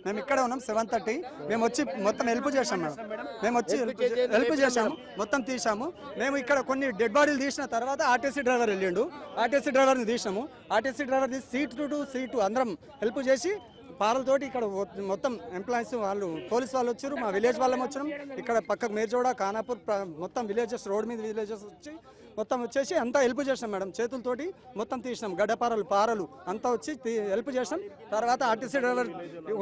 మేము ఇక్కడే ఉన్నాం 7:30 మేము వచ్చి మొత్తం హెల్ప్ చేసాం మేడం. మేము వచ్చి హెల్ప్ చేసాము, మొత్తం తీసాము. మేము ఇక్కడ కొన్ని డెడ్ బాడీలు తీసిన తర్వాత ఆర్టీసీ డ్రైవర్ వెళ్ళిండు, ఆర్టీసీ డ్రైవర్ని తీసినాము. ఆర్టీసీ డ్రైవర్ తీసి సీటు అందరం హెల్ప్ చేసి పారలతోటి ఇక్కడ మొత్తం ఎంప్లాయీస్ వాళ్ళు పోలీస్ వాళ్ళు వచ్చారు, మా విలేజ్ వాళ్ళం వచ్చినాం. ఇక్కడ పక్కకు మేర్జోడ ఖానాపూర్ మొత్తం విలేజెస్ రోడ్ మీద విలేజెస్ వచ్చి మొత్తం వచ్చేసి అంతా హెల్ప్ చేసినాం మేడం. చేతులతోటి మొత్తం తీసినాం, పారలు అంతా వచ్చి హెల్ప్ చేసినాం. తర్వాత ఆర్టీసీ డ్రైవర్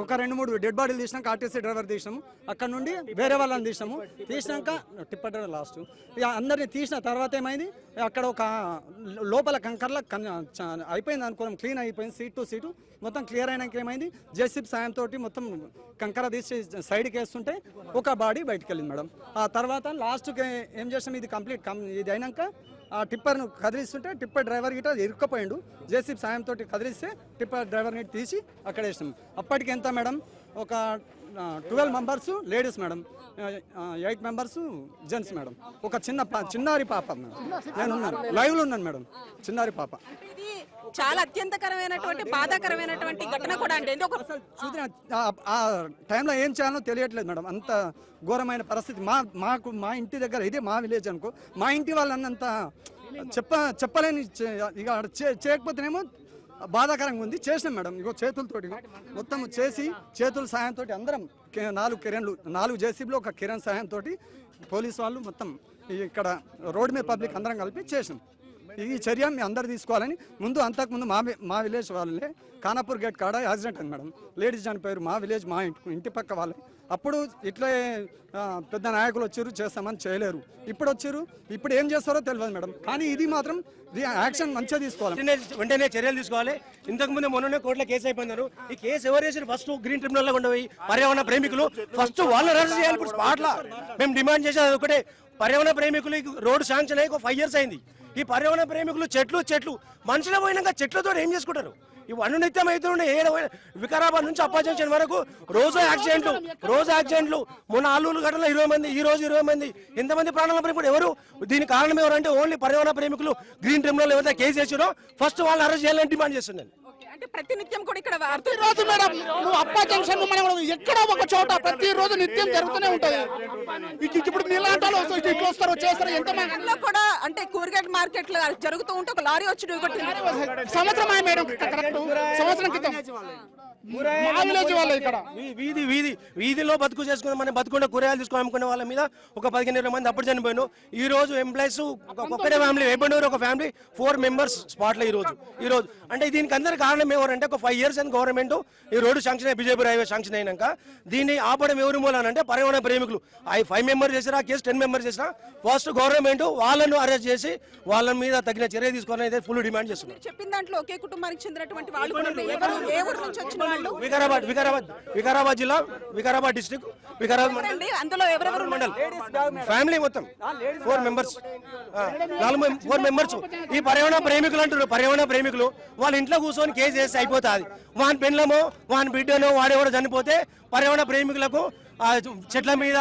ఒక 2-3 డెడ్ బాడీలు తీసినాక ఆర్టీసీ డ్రైవర్ తీసినాము. అక్కడ నుండి వేరే వాళ్ళని తీసినాక టిప్పర్ డ్రైవర్ లాస్ట్. ఇక అందరినీ తీసిన తర్వాత ఏమైంది, అక్కడ ఒక లోపల కంకర్ల అయిపోయింది అనుకోవడం, క్లీన్ అయిపోయింది. సీటు మొత్తం క్లియర్ అయినాక ఏమైంది, జేసీబీ సాయంతో మొత్తం కంకర తీసి సైడ్కి వేస్తుంటే ఒక బాడీ బయటకు వెళ్ళింది మేడం. ఆ తర్వాత లాస్ట్కి ఏం చేసాం, ఇది కంప్లీట్ ఇది అయినాక ఆ టిప్పర్ను కదిలిస్తుంటే టిప్పర్ డ్రైవర్ గిట్ట ఇరుక్కపోయిండు. జేసీబీ సాయంతో కదిలిస్తే టిప్పర్ డ్రైవర్ని తీసి అక్కడ వేసినాం. అప్పటికి ఎంత మేడం, ఒక 12 members ladies madam, 8 members gents madam. ఒక చిన్నారి పాప మేడం, నేను ఉన్నాను లైవ్లో ఉన్నాను మేడం, చిన్నారి పాప. చాలా అత్యంతకరమైనటువంటి బాధాకరమైనటువంటి ఘటన కూడా అండి. చూసిన ఆ టైంలో ఏం చేయాలో తెలియట్లేదు మేడం, అంత ఘోరమైన పరిస్థితి. మా ఇంటి దగ్గర ఇదే మా విలేజ్ అనుకో, మా ఇంటి వాళ్ళన్నంత చెప్పలేని ఇక చేయకపోతేనేమో బాధాకరంగా ఉంది. చేసినాం మేడం, ఇగో చేతులతోటి మొత్తం చేసి చేతుల సాయంతో అందరం 4 జేసీబీలో ఒక కిరణ్ సాయంతో పోలీసు వాళ్ళు మొత్తం ఇక్కడ రోడ్ మీద పబ్లిక్ అందరం కలిపి చేసినాం. ఈ చర్య మీ అందరు తీసుకోవాలని ముందు అంతకుముందు మా విలేజ్ వాళ్ళే ఖానాపూర్ గేట్ కాడ యాక్సిడెంట్ అయింది మేడం, లేడీస్ చనిపోయారు. మా విలేజ్ మా ఇంటి పక్క వాళ్ళే. అప్పుడు ఇట్లే పెద్ద నాయకులు వచ్చారు, చేస్తామని చేయలేరు. ఇప్పుడు వచ్చారు, ఇప్పుడు ఏం చేస్తారో తెలియదు మేడం. కానీ ఇది మాత్రం యాక్షన్ మంచిగా తీసుకోవాలి, వెంటనే చర్యలు తీసుకోవాలి. ఇంతకుముందు మొన్ననే కోర్టులో కేసు అయిపోయినారు. ఈ కేసు ఎవరు చేసారు, ఫస్ట్ గ్రీన్ ట్రిబ్యునల్ లో ఉండవు పర్యావరణ ప్రేమికులు, ఫస్ట్ వాళ్ళని అరెస్ట్ చేయాలి. ఇప్పుడు స్పాట్లో మేము డిమాండ్ చేసేది ఒకటే, పర్యావరణ ప్రేమికులు రోడ్డు శాంక్షన్ అయ్యి 5 years అయింది. ఈ పర్యావరణ ప్రేమికులు చెట్లు మనుషులు పోయినాక చెట్లతో ఏం చేసుకుంటారు? ఇవి అనునిత్యం అవుతున్నాయి. వికారాబాద్ నుంచి అప్పా జంక్షన్ వరకు రోజు యాక్సిడెంట్లు. మొన్న ఆలూరు ఘటనలో 20 మంది, ఈ రోజు 20 మంది. ఎంతమంది ప్రాణాల ప్రేమికులు ఎవరు? దీనికి కారణం ఎవరంటే ఓన్లీ పర్యావరణ ప్రేమికులు. గ్రీన్ ట్రిబ్యునల్ ఎవరైతే కేసు చేసారో ఫస్ట్ వాళ్ళని అరెస్ట్ చేయాలని డిమాండ్ చేస్తున్నాను. అంటే ప్రతినిత్యం కూడా ఇక్కడ ప్రతిరోజు మేడం, నువ్వు అప్పా జంక్షన్ మనం ఎక్కడో ఒక చోట ప్రతిరోజు నిత్యం జరుగుతూనే ఉంటది. ఇప్పుడు నీలాంటాలు ఇట్లా వస్తారు చేస్తారు. ఎంత కూడా అంటే కూరగాయల మార్కెట్ లో జరుగుతూ ఉంటే ఒక లారీ వచ్చి సంవత్సరం మేడం, కరెక్ట్ సంవత్సరం క్రితం వీధిలో బతుకు చేసుకుని మనం బతుకుండా కూరగాయలు తీసుకొని అమ్ముకునే వాళ్ళ మీద ఒక 15-20 మంది అప్పుడు చనిపోయాను. ఈ రోజు ఎంప్లాయీస్ ఒక్కటే ఫ్యామిలీ అయిపోయినారు, ఒక ఫ్యామిలీ 4 members స్పాట్లో ఈ రోజు. అంటే దీనికి అందరికి కారణం ఎవరంటే ఒక 5 years అని గవర్నమెంట్ ఈ రోడ్డు శాంక్షన్ అయ్యి బీజేపీ హైవే శాంక్షన్ అయినాక దీన్ని ఆపడం ఎవరి మూలనంటే పర్యావరణ ప్రేమికులు. 5 members చేసినా కేసు 10 members చేసినా ఫస్ట్ గవర్నమెంట్ వాళ్ళను అరెస్ట్ చేసి వాళ్ళ మీద తగిన చర్య తీసుకోవాలని ఫుల్ డిమాండ్ చేస్తున్నారు. చెప్పిన దాంట్లో ఒకే కుటుంబానికి చెందినటువంటి వాళ్ళు వికారాబాద్ జిల్లా, వికారాబాద్ డిస్ట్రిక్ట్, వికారాబాద్ అందులో ఎవరెవరు మండల్ ఫ్యామిలీ మొత్తం 4 members. 4 members. ఈ పర్యావరణ ప్రేమికులు అంటారు. పర్యావరణ ప్రేమికులు వాళ్ళ ఇంట్లో కూర్చొని కేసు చేసి అయిపోతుంది. వాని పెండ్లమో వాని బిడ్డనో వాడేవాడు చనిపోతే పర్యావరణ ప్రేమికులకు చెట్ల మీద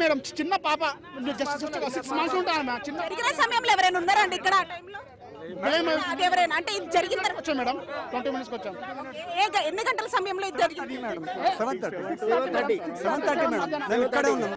మేడం చిన్న పాప 6 months ఉంటాను. సమయంలో ఎవరైనా ఉన్నారండి ఇక్కడ? అంటే ఇది జరిగిన వచ్చాం మేడం, 20 minutes వచ్చాం. ఎన్ని గంటల సమయంలో ఇది జరిగింది? 7:30 మేడం, మేము ఇక్కడే ఉన్నాం.